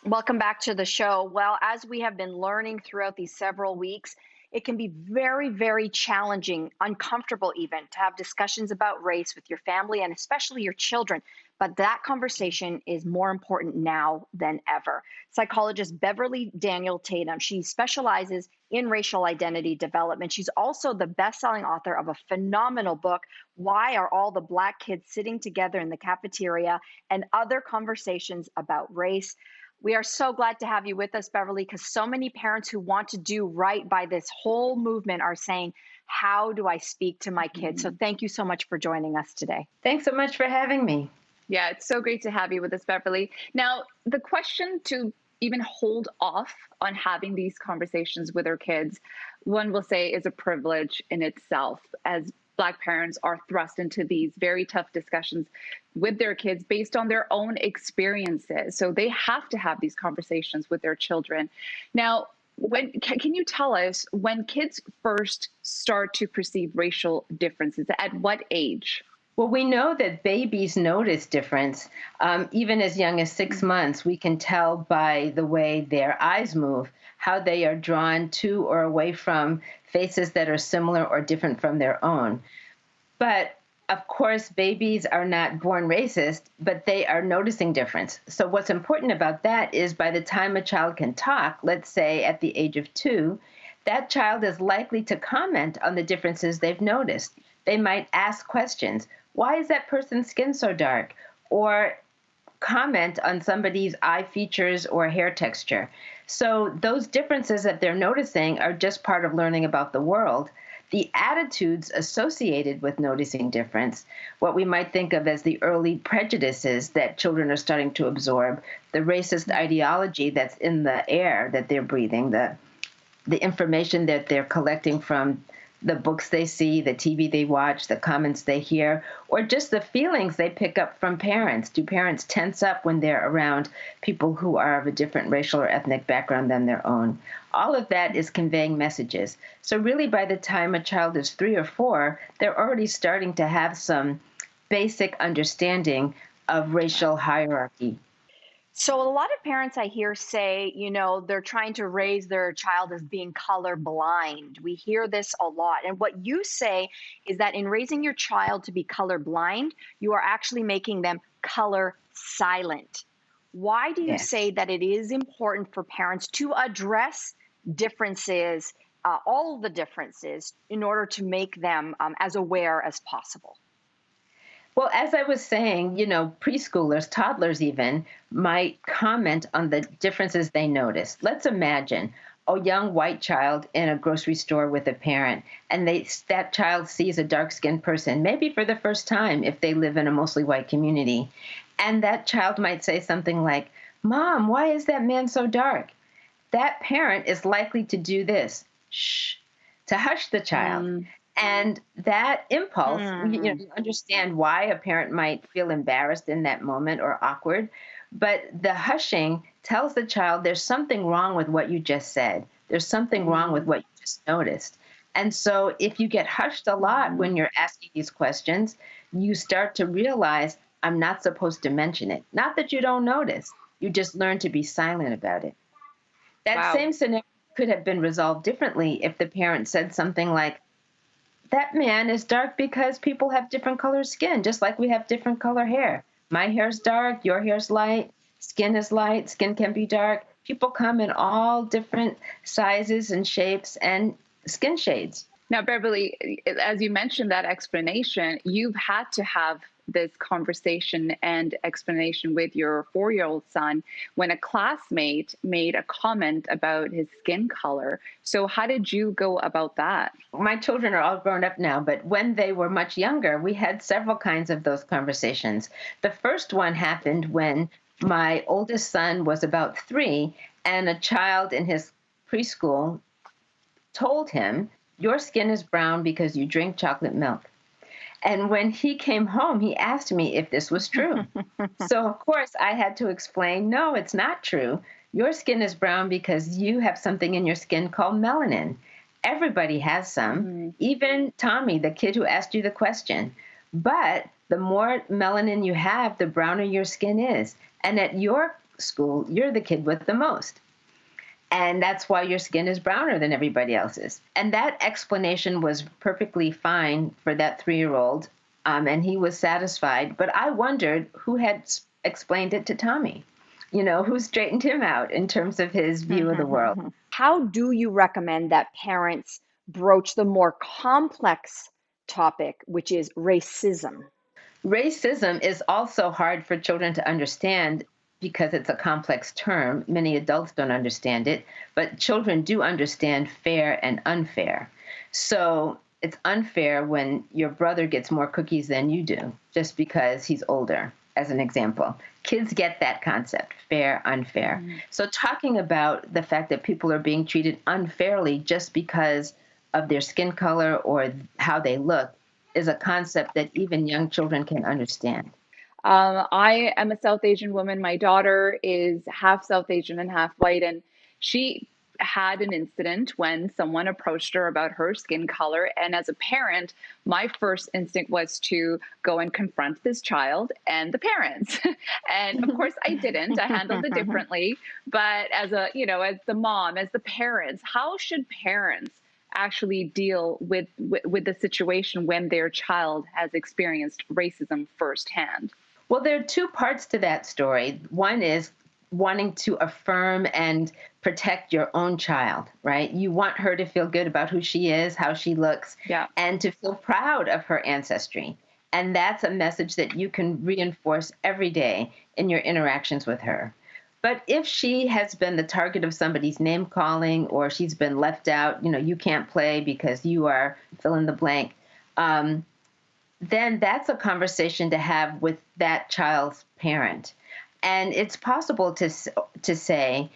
Welcome back to the show. Well, as we have been learning throughout these several weeks, it can be very, very challenging, uncomfortable even, to have discussions about race with your family and especially your children. But that conversation is more important now than ever. Psychologist Beverly Daniel Tatum, she specializes in racial identity development. She's also the best-selling author of a phenomenal book, Why Are All the Black Kids Sitting Together in the Cafeteria, and Other Conversations About Race. We are so glad to have you with us, Beverly, because so many parents who want to do right by this whole movement are saying, how do I speak to my kids? So thank you so much for joining us today. Thanks so much for having me. Yeah, it's so great to have you with us, Beverly. Now, the question to even hold off on having these conversations with our kids, one will say is a privilege in itself, as Black parents are thrust into these very tough discussions with their kids based on their own experiences. So they have to have these conversations with their children. Now, can you tell us when kids first start to perceive racial differences? At what age? Well, we know that babies notice difference. Even as young as 6 months, we can tell by the way their eyes move, how they are drawn to or away from faces that are similar or different from their own. But of course, babies are not born racist, but they are noticing difference. So what's important about that is by the time a child can talk, let's say at the age of 2, that child is likely to comment on the differences they've noticed. They might ask questions. Why is that person's skin so dark? Or comment on somebody's eye features or hair texture. So those differences that they're noticing are just part of learning about the world. The attitudes associated with noticing difference, what we might think of as the early prejudices that children are starting to absorb, the racist ideology that's in the air that they're breathing, the information that they're collecting from the books they see, the TV they watch, the comments they hear, or just the feelings they pick up from parents. Do parents tense up when they're around people who are of a different racial or ethnic background than their own? All of that is conveying messages. So really, by the time a child is 3 or 4, they're already starting to have some basic understanding of racial hierarchy. So a lot of parents I hear say, they're trying to raise their child as being color blind. We hear this a lot. And what you say is that in raising your child to be color blind, you are actually making them color silent. Why do you Yes. say that it is important for parents to address differences, all the differences, in order to make them as aware as possible? Well, as I was saying, preschoolers, toddlers even, might comment on the differences they notice. Let's imagine a young white child in a grocery store with a parent, and that child sees a dark-skinned person, maybe for the first time if they live in a mostly white community. And that child might say something like, "Mom, why is that man so dark?" That parent is likely to do this, shh, to hush the child. Mm, And that impulse, mm, you understand why a parent might feel embarrassed in that moment or awkward, but the hushing tells the child there's something wrong with what you just said. There's something wrong with mm, what you just noticed. And so if you get hushed a lot when mm. you're asking these questions, you start to realize I'm not supposed to mention it. Not that you don't notice, you just learn to be silent about it. That Wow. same scenario could have been resolved differently if the parent said something like, "That man is dark because people have different color skin, just like we have different color hair. My hair's dark, your hair's light, skin is light, skin can be dark. People come in all different sizes and shapes and skin shades." Now, Beverly, as you mentioned that explanation, you've had to have this conversation and explanation with your 4-year-old son when a classmate made a comment about his skin color. So, how did you go about that? My children are all grown up now, but when they were much younger, we had several kinds of those conversations. The first one happened when my oldest son was about 3, and a child in his preschool told him, "Your skin is brown because you drink chocolate milk." And when he came home, he asked me if this was true. So, of course, I had to explain, no, it's not true. Your skin is brown because you have something in your skin called melanin. Everybody has some, Mm, even Tommy, the kid who asked you the question. But the more melanin you have, the browner your skin is. And at your school, you're the kid with the most. And that's why your skin is browner than everybody else's. And that explanation was perfectly fine for that 3-year-old. And he was satisfied. But I wondered who had explained it to Tommy, who straightened him out in terms of his view of the world. How do you recommend that parents broach the more complex topic, which is racism? Racism is also hard for children to understand because it's a complex term. Many adults don't understand it, but children do understand fair and unfair. So it's unfair when your brother gets more cookies than you do, just because he's older, as an example. Kids get that concept, fair, unfair. So talking about the fact that people are being treated unfairly just because of their skin color or how they look is a concept that even young children can understand. I am a South Asian woman. My daughter is half South Asian and half white, and she had an incident when someone approached her about her skin color. And as a parent, my first instinct was to go and confront this child and the parents. And of course, I didn't. I handled it differently. But as as the mom, as the parents, how should parents actually deal with the situation when their child has experienced racism firsthand? Well, there are two parts to that story. One is wanting to affirm and protect your own child, right? You want her to feel good about who she is, how she looks, and to feel proud of her ancestry. And that's a message that you can reinforce every day in your interactions with her. But if she has been the target of somebody's name calling, or she's been left out, you can't play because you are fill in the blank, then that's a conversation to have with that child's parent. And it's possible to say,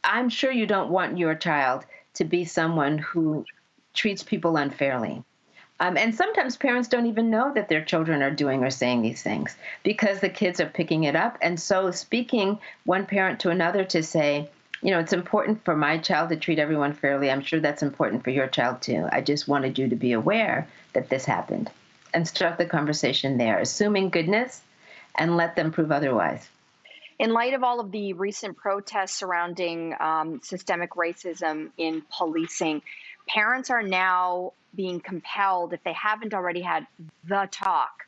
I'm sure you don't want your child to be someone who treats people unfairly. And sometimes parents don't even know that their children are doing or saying these things because the kids are picking it up. And so speaking one parent to another to say, it's important for my child to treat everyone fairly. I'm sure that's important for your child too. I just wanted you to be aware that this happened, and start the conversation there, assuming goodness, and let them prove otherwise. In light of all of the recent protests surrounding systemic racism in policing, parents are now being compelled, if they haven't already had the talk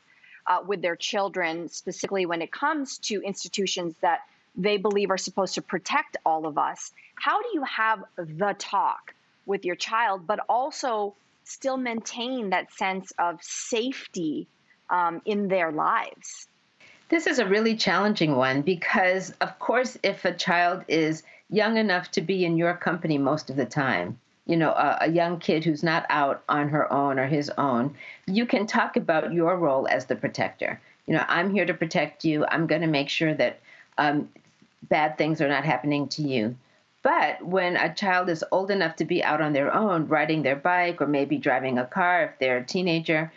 with their children, specifically when it comes to institutions that they believe are supposed to protect all of us. How do you have the talk with your child, but also still maintain that sense of safety in their lives? This is a really challenging one because, of course, if a child is young enough to be in your company most of the time, a young kid who's not out on her own or his own, you can talk about your role as the protector. I'm here to protect you. I'm going to make sure that bad things are not happening to you. But when a child is old enough to be out on their own, riding their bike or maybe driving a car if they're a teenager,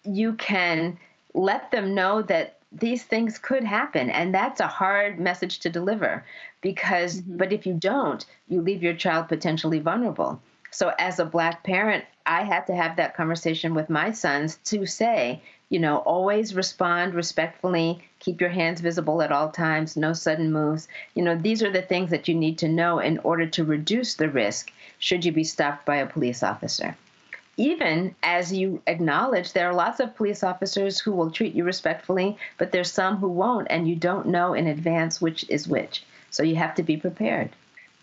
you can let them know that these things could happen. And that's a hard message to deliver because, but if you don't, you leave your child potentially vulnerable. So as a Black parent, I had to have that conversation with my sons to say, always respond respectfully, keep your hands visible at all times, no sudden moves. These are the things that you need to know in order to reduce the risk should you be stopped by a police officer. Even as you acknowledge there are lots of police officers who will treat you respectfully, but there's some who won't, and you don't know in advance which is which. So you have to be prepared.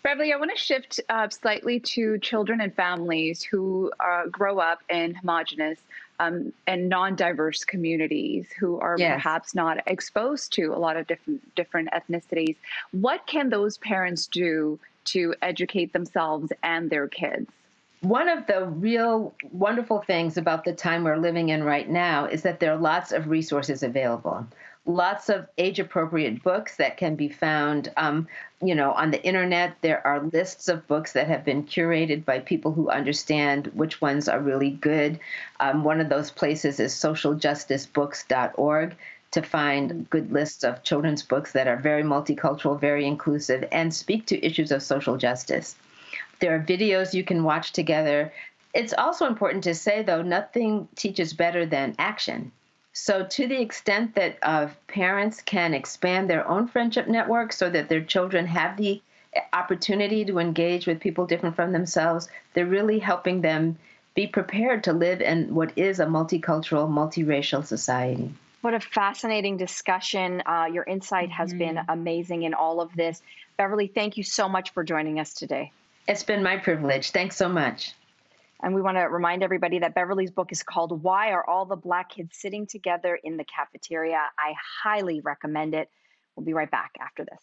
Beverly, I want to shift slightly to children and families who grow up in homogenous and non-diverse communities who are perhaps not exposed to a lot of different ethnicities. What can those parents do to educate themselves and their kids? One of the real wonderful things about the time we're living in right now is that there are lots of resources available. Lots of age-appropriate books that can be found, on the internet. There are lists of books that have been curated by people who understand which ones are really good. One of those places is socialjusticebooks.org to find good lists of children's books that are very multicultural, very inclusive, and speak to issues of social justice. There are videos you can watch together. It's also important to say, though, nothing teaches better than action. So, to the extent that parents can expand their own friendship network so that their children have the opportunity to engage with people different from themselves, they're really helping them be prepared to live in what is a multicultural, multiracial society. What a fascinating discussion. Your insight has been Mhm. amazing in all of this. Beverly, thank you so much for joining us today. It's been my privilege. Thanks so much. And we want to remind everybody that Beverly's book is called Why Are All the Black Kids Sitting Together in the Cafeteria? I highly recommend it. We'll be right back after this.